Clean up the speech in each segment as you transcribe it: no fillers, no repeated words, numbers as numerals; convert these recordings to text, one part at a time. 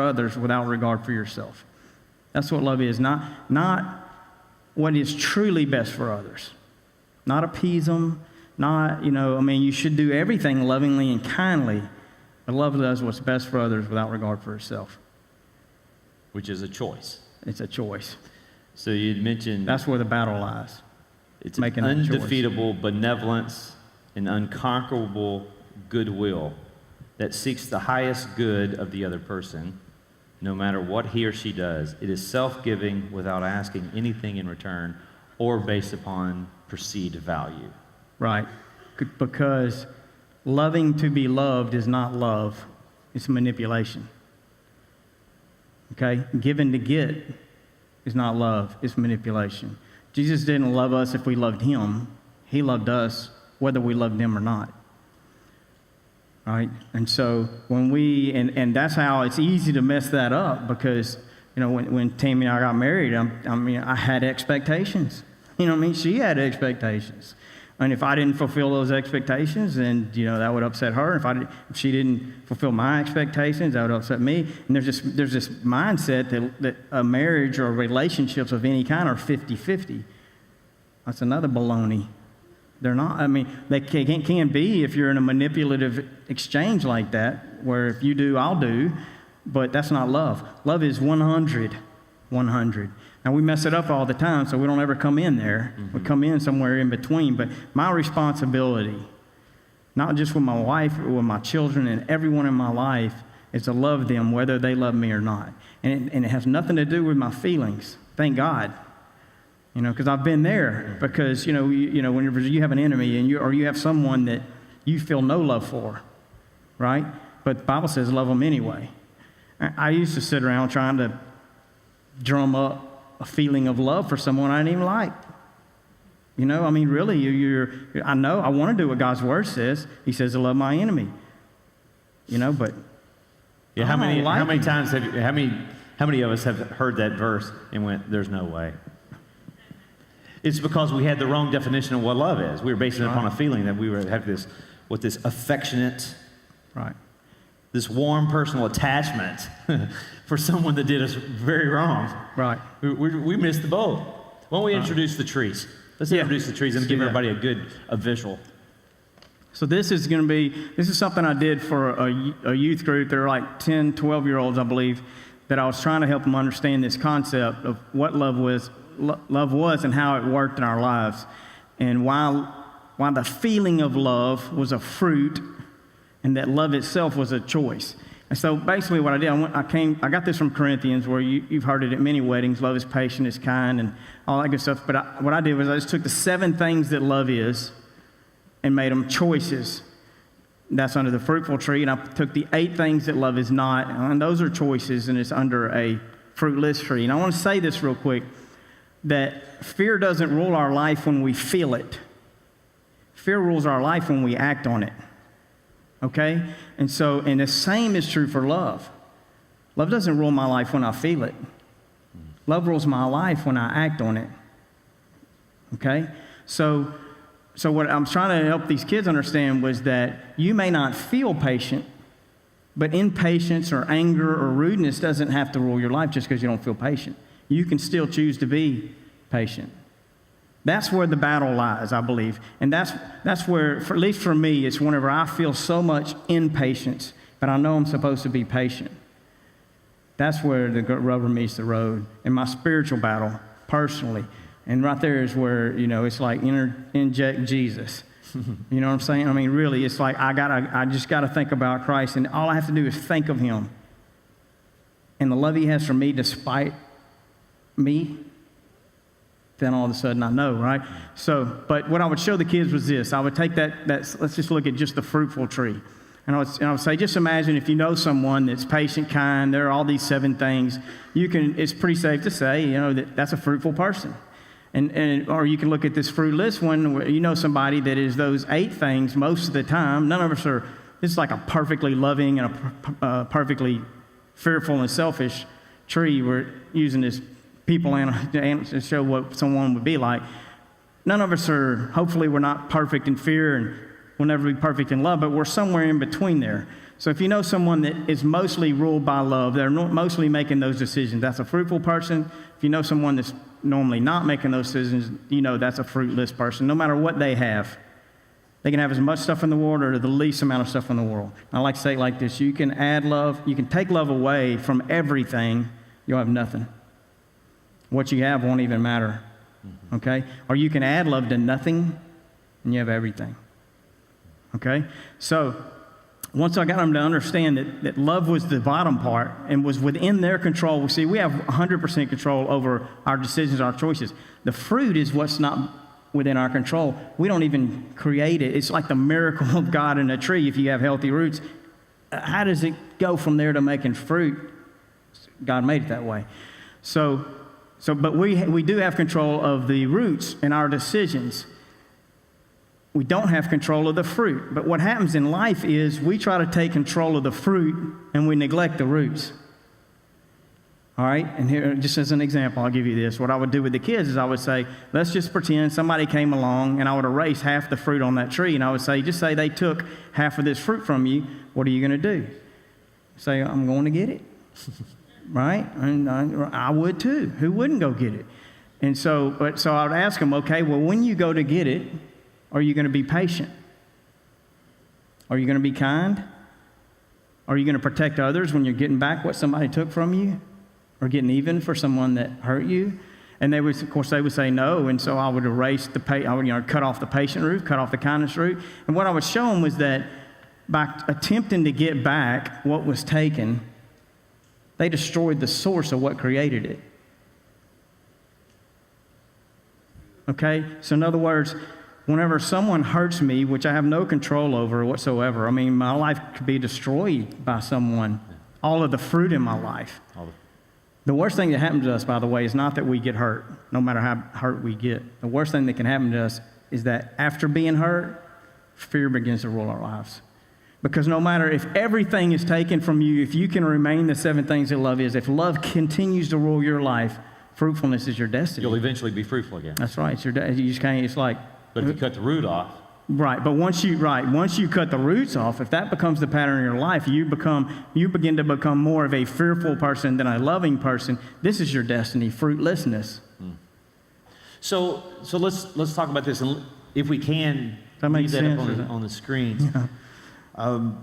others without regard for yourself. That's what love is. Not what is truly best for others. Not appease them. You should do everything lovingly and kindly, but love does what's best for others without regard for yourself. Which is a choice. It's a choice. So you'd mentioned... That's where the battle lies. It's making an undefeatable benevolence and unconquerable goodwill that seeks the highest good of the other person, no matter what he or she does. It is self-giving without asking anything in return or based upon perceived value. Right. Because loving to be loved is not love. It's manipulation. Okay? Giving to get is not love. It's manipulation. Jesus didn't love us if we loved him. He loved us whether we loved him or not. Right? And so when and that's how it's easy to mess that up, because, when Tammy and I got married, I had expectations. She had expectations. And if I didn't fulfill those expectations, then, that would upset her. If she didn't fulfill my expectations, that would upset me. And there's this mindset that a marriage or relationships of any kind are 50-50. That's another baloney. They're not. They can be if you're in a manipulative exchange like that, where if you do, I'll do. But that's not love. Love is 100. 100. Now, we mess it up all the time, so we don't ever come in there. Mm-hmm. We come in somewhere in between. But my responsibility, not just with my wife, but with my children and everyone in my life, is to love them whether they love me or not. And it has nothing to do with my feelings. Thank God. Because I've been there. Because, whenever you have an enemy or you have someone that you feel no love for, right? But the Bible says love them anyway. I used to sit around trying to drum up a feeling of love for someone I didn't even like. Really, I know I want to do what God's word says. He says to love my enemy. But yeah, how many times how many of us have heard that verse and went, "There's no way"? It's because we had the wrong definition of what love is. We were basing it upon a feeling that we were have this affectionate, right, this warm personal attachment for someone that did us very wrong. Right. We missed the boat. Why don't we introduce the trees? Let's introduce the trees and give everybody a visual. So this is something I did for a youth group. They're like 10, 12-year-olds, I believe, that I was trying to help them understand this concept of what love was and how it worked in our lives. And why the feeling of love was a fruit and that love itself was a choice. And so basically what I did, I got this from Corinthians, where you've heard it at many weddings. Love is patient, is kind, and all that good stuff. But what I did was I just took the 7 things that love is and made them choices. That's under the fruitful tree. And I took the 8 things that love is not, and those are choices, and it's under a fruitless tree. And I want to say this real quick, that fear doesn't rule our life when we feel it. Fear rules our life when we act on it. Okay? And the same is true for love. Love doesn't rule my life when I feel it. Love rules my life when I act on it. Okay? So what I'm trying to help these kids understand was that you may not feel patient, but impatience or anger or rudeness doesn't have to rule your life just because you don't feel patient. You can still choose to be patient. That's where the battle lies, I believe. And that's where, at least for me, it's whenever I feel so much impatience, but I know I'm supposed to be patient. That's where the rubber meets the road in my spiritual battle, personally. And right there is where, it's like inject Jesus. You know what I'm saying? Really, it's like I just got to think about Christ, and all I have to do is think of him. And the love he has for me despite me, then all of a sudden I know, right? But what I would show the kids was this. I would take that let's just look at just the fruitful tree. And I would say, just imagine if you know someone that's patient, kind, there are all these 7 things, it's pretty safe to say, that's a fruitful person. Or you can look at this fruitless one, where you know somebody that is those 8 things most of the time. None of us are, this is like a perfectly loving and a perfectly fearful and selfish tree. We're using this people to show what someone would be like. None of us hopefully we're not perfect in fear, and we'll never be perfect in love, but we're somewhere in between there. So if you know someone that is mostly ruled by love, they're mostly making those decisions, that's a fruitful person. If you know someone that's normally not making those decisions, you know that's a fruitless person, no matter what they have. They can have as much stuff in the world or the least amount of stuff in the world. I like to say it like this: you can add love, you can take love away from everything, you'll have nothing. What you have won't even matter, okay? Or you can add love to nothing, and you have everything, okay? So once I got them to understand that love was the bottom part and was within their control, see, we have 100% control over our decisions, our choices. The fruit is what's not within our control. We don't even create it. It's like the miracle of God in a tree. If you have healthy roots, how does it go from there to making fruit? God made it that way. But we do have control of the roots in our decisions. We don't have control of the fruit. But what happens in life is we try to take control of the fruit and we neglect the roots. All right, and here, just as an example, I'll give you this. What I would do with the kids is I would say, let's just pretend somebody came along and I would erase half the fruit on that tree. And I would say, just say they took half of this fruit from you. What are you going to do? Say, I'm going to get it. Right? And I would too. Who wouldn't go get it? And so I would ask them, okay, well, when you go to get it, are you going to be patient? Are you going to be kind? Are you going to protect others when you're getting back what somebody took from you? Or getting even for someone that hurt you? And they would, of course, they would say no. And so I would erase I would, cut off the patient root, cut off the kindness root. And what I would show them was that by attempting to get back what was taken, they destroyed the source of what created it. Okay? So in other words, whenever someone hurts me, which I have no control over whatsoever, I mean, my life could be destroyed by someone. All of the fruit in my life. The worst thing that happens to us, by the way, is not that we get hurt, no matter how hurt we get. The worst thing that can happen to us is that after being hurt, fear begins to rule our lives. Because no matter if everything is taken from you, if you can remain the 7 things that love is, if love continues to rule your life, fruitfulness is your destiny. You'll eventually be fruitful again. That's right. It's your you just can't, it's like... But if you cut the root off... Right, but once you cut the roots off, if that becomes the pattern in your life, you begin to become more of a fearful person than a loving person. This is your destiny, fruitlessness. So let's talk about this, and if we can, that makes sense on the screen. Yeah.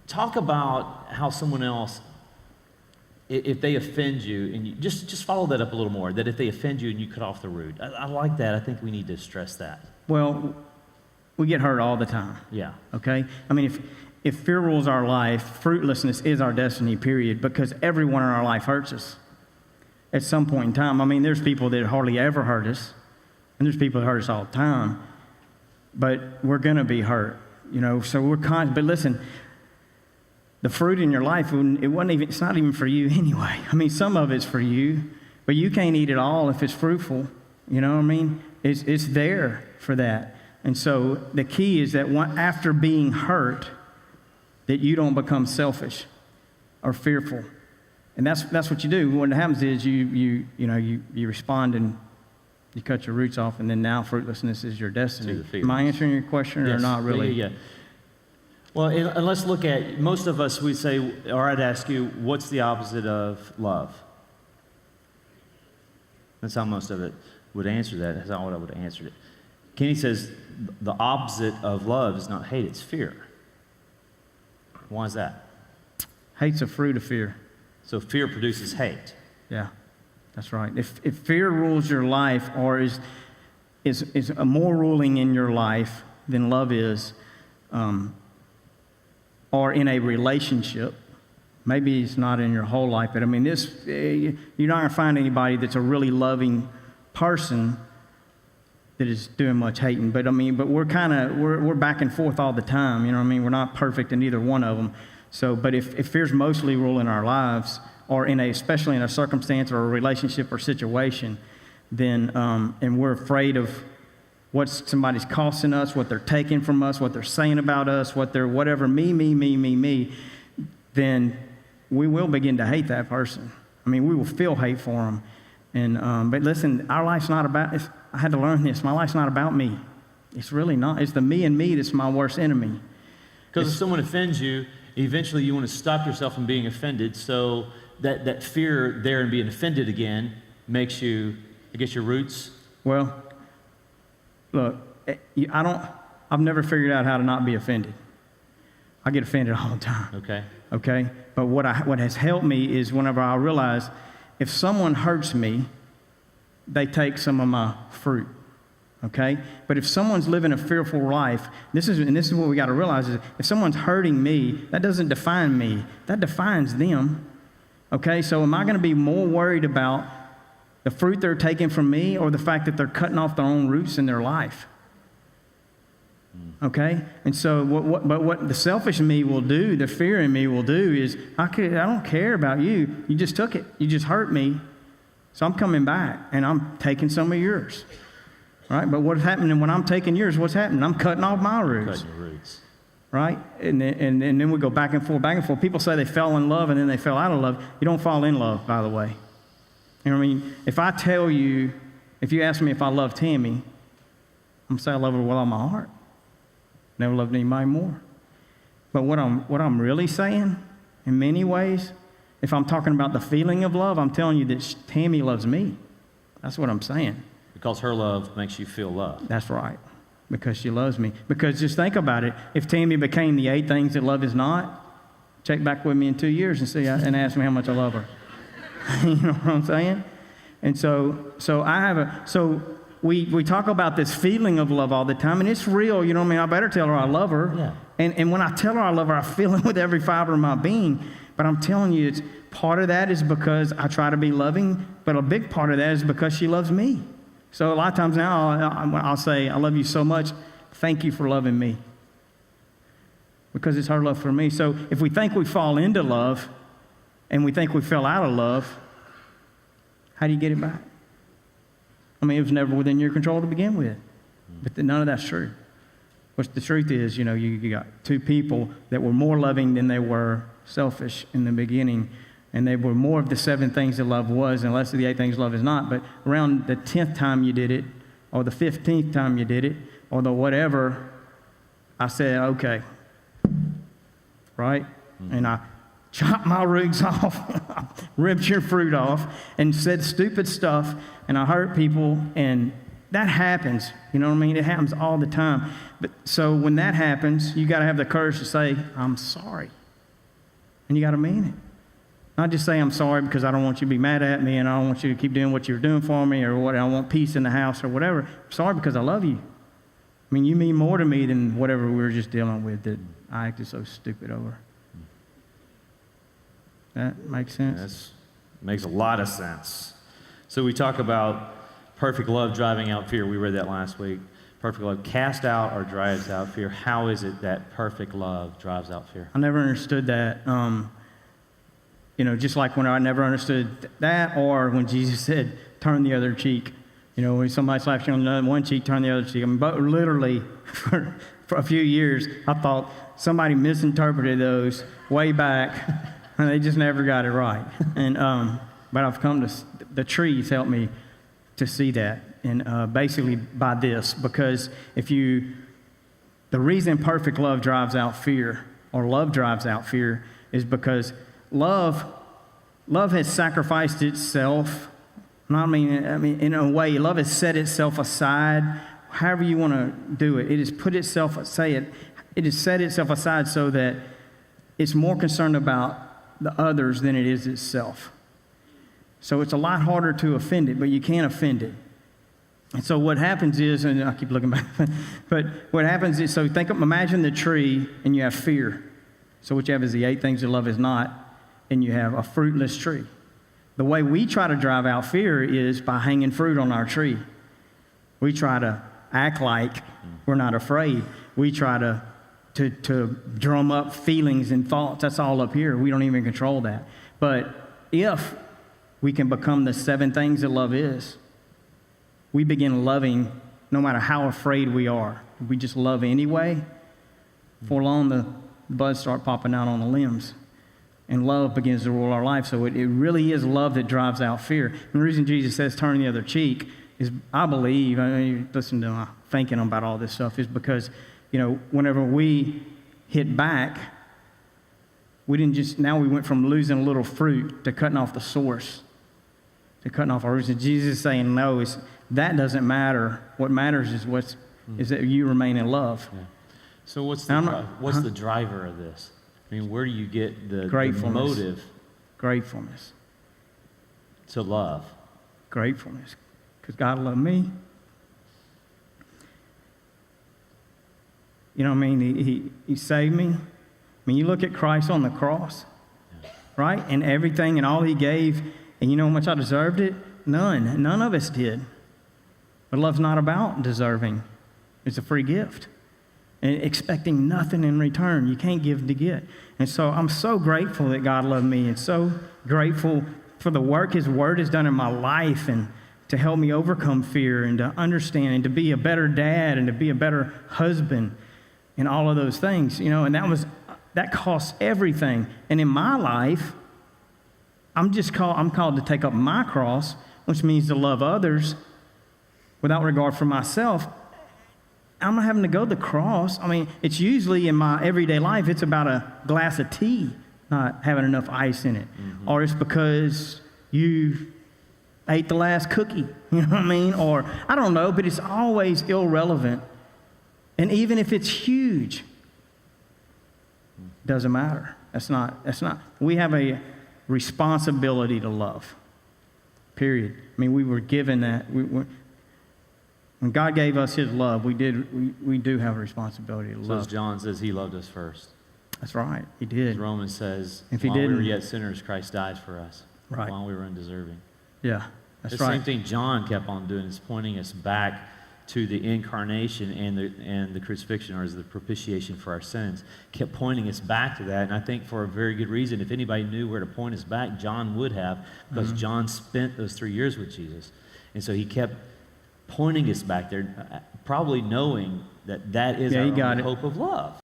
Talk about how someone else, if they offend you, and you just follow that up a little more, that if they offend you and you cut off the root. I like that. I think we need to stress that. Well, we get hurt all the time. Yeah. Okay? I mean, if fear rules our life, fruitlessness is our destiny, period, because everyone in our life hurts us at some point in time. I mean, there's people that hardly ever hurt us, and there's people that hurt us all the time, but we're going to be hurt, so we're but listen, the fruit in your life, it's not even for you anyway. I mean, some of it's for you, but you can't eat it all if it's fruitful. You know what I mean? It's there for that. And so the key is that after being hurt, that you don't become selfish or fearful. And that's what you do. What happens is you respond and you cut your roots off, and then now fruitlessness is your destiny. Am I answering your question or not really? Yeah. Well, and let's look at, most of us, we say, or I'd ask you, what's the opposite of love? That's how most of it would answer that. That's how I would have answered it. Kenny says, the opposite of love is not hate, it's fear. Why is that? Hate's a fruit of fear. So fear produces hate. Yeah, that's right. If fear rules your life or is a more ruling in your life than love is, or in a relationship, maybe it's not in your whole life, but I mean, you're not going to find anybody that's a really loving person that is doing much hating. But I mean, we're back and forth all the time. You know what I mean? We're not perfect in either one of them. So, but if fear's mostly ruling our lives, or especially in a circumstance or a relationship or situation, then and we're afraid of what somebody's costing us, what they're taking from us, what they're saying about us, what they're whatever, me, then we will begin to hate that person. I mean, we will feel hate for them. And but listen, our life's not about. I had to learn this. My life's not about me. It's really not. It's the me and me that's my worst enemy. Because if someone offends you, eventually you want to stop yourself from being offended. So that fear there and being offended again makes you, I guess, your roots. Well, look, I've never figured out how to not be offended. I get offended all the time. Okay? But what has helped me is whenever I realize if someone hurts me, they take some of my fruit. Okay? But if someone's living a fearful life, this is what we got to realize is if someone's hurting me, that doesn't define me. That defines them. Okay? So am I going to be more worried about the fruit they're taking from me or the fact that they're cutting off their own roots in their life? Okay? And so what the selfish me will do, the fear in me will do is, I don't care about you. You just took it. You just hurt me. So I'm coming back and I'm taking some of yours. Right? But what's happening when I'm taking yours? What's happening? I'm cutting off my roots. Cutting your roots. Right? And then we go back and forth, back and forth. People say they fell in love and then they fell out of love. You don't fall in love, by the way. You know what I mean? If I tell you, if you ask me if I love Tammy, I'm going to say I love her with all my heart. Never loved anybody more. But what I'm really saying, in many ways, if I'm talking about the feeling of love, I'm telling you that Tammy loves me. That's what I'm saying. Because her love makes you feel loved. That's right. Because she loves me. Because just think about it. If Tammy became the 8 things that love is not, check back with me in 2 years and ask me how much I love her. You know what I'm saying? And so we talk about this feeling of love all the time, and it's real. You know what I mean? I better tell her I love her. Yeah. And when I tell her I love her, I feel it with every fiber of my being. But I'm telling you, it's part of that is because I try to be loving, but a big part of that is because she loves me. So a lot of times now I'll say, I love you so much. Thank you for loving me. Because it's her love for me. So if we think we fall into love and we think we fell out of love, how do you get it back? I mean, it was never within your control to begin with. But none of that's true. What the truth is, you got 2 people that were more loving than they were selfish in the beginning. And they were more of the 7 things that love was, and less of the 8 things love is not. But around the 10th time you did it, or the 15th time you did it, or the whatever, I said, okay. Right? Mm-hmm. And I chopped my roots off, ripped your fruit off, and said stupid stuff, and I hurt people, and that happens. You know what I mean? It happens all the time. But so when that happens, you got to have the courage to say, I'm sorry. And you got to mean it. Not just say I'm sorry because I don't want you to be mad at me and I don't want you to keep doing what you're doing for me or what I want peace in the house or whatever. I'm sorry because I love you. I mean, you mean more to me than whatever we were just dealing with that I acted so stupid over. That makes sense? That makes a lot of sense. So we talk about perfect love driving out fear. We read that last week. Perfect love cast out or drives out fear. How is it that perfect love drives out fear? I never understood that. Just like when I never understood that, or when Jesus said, turn the other cheek. When somebody slaps you on one cheek, turn the other cheek. I mean, but literally, for a few years, I thought somebody misinterpreted those way back, and they just never got it right. And but I've come to, the trees help me to see that, and basically by this, because the reason perfect love drives out fear, or love drives out fear, is because Love has sacrificed itself. I mean, in a way, love has set itself aside. However you want to do it, it has put itself, it has set itself aside so that it's more concerned about the others than it is itself. So it's a lot harder to offend it, but you can't offend it. And so what happens is, and I keep looking back, but what happens is, so imagine the tree and you have fear. So what you have is the 8 things that love is not, and you have a fruitless tree. The way we try to drive out fear is by hanging fruit on our tree. We try to act like we're not afraid. We try to drum up feelings and thoughts. That's all up here. We don't even control that. But if we can become the 7 things that love is, we begin loving no matter how afraid we are. We just love anyway. For long, the buds start popping out on the limbs. And love begins to rule our life. So it really is love that drives out fear. And the reason Jesus says turn the other cheek is, I believe, I mean, listen to my thinking about all this stuff, is because, whenever we hit back, we didn't just, now we went from losing a little fruit to cutting off the source, to cutting off our roots. And Jesus is saying, no, that doesn't matter. What matters is that you remain in love. Yeah. So what's the driver of this? I mean, where do you get the motive? Gratefulness. To love. Gratefulness. Because God loved me. You know what I mean? He saved me. I mean, you look at Christ on the cross, right? And everything and all he gave, and you know how much I deserved it? None. None of us did. But love's not about deserving. It's a free gift. And expecting nothing in return. You can't give to get. And so I'm so grateful that God loved me, and so grateful for the work his word has done in my life, and to help me overcome fear, and to understand, and to be a better dad, and to be a better husband, and all of those things, and that costs everything. And in my life, I'm called to take up my cross, which means to love others without regard for myself. I'm not having to go to the cross. I mean, it's usually in my everyday life, it's about a glass of tea not having enough ice in it. Mm-hmm. Or it's because you ate the last cookie, you know what I mean? Or I don't know, but it's always irrelevant. And even if it's huge, doesn't matter. That's not. We have a responsibility to love, period. I mean, we were given that. When God gave us his love, we do have a responsibility to love. So as John says, he loved us first. That's right. He did. As Romans says, if he while didn't, we were yet sinners, Christ died for us. Right. While we were undeserving. Yeah, that's the right. Same thing John kept on doing is pointing us back to the incarnation and the crucifixion, or as the propitiation for our sins. Kept pointing us back to that, and I think for a very good reason. If anybody knew where to point us back, John would have, because John spent those 3 years with Jesus. And so he kept pointing us back there, probably knowing that is our only hope of love.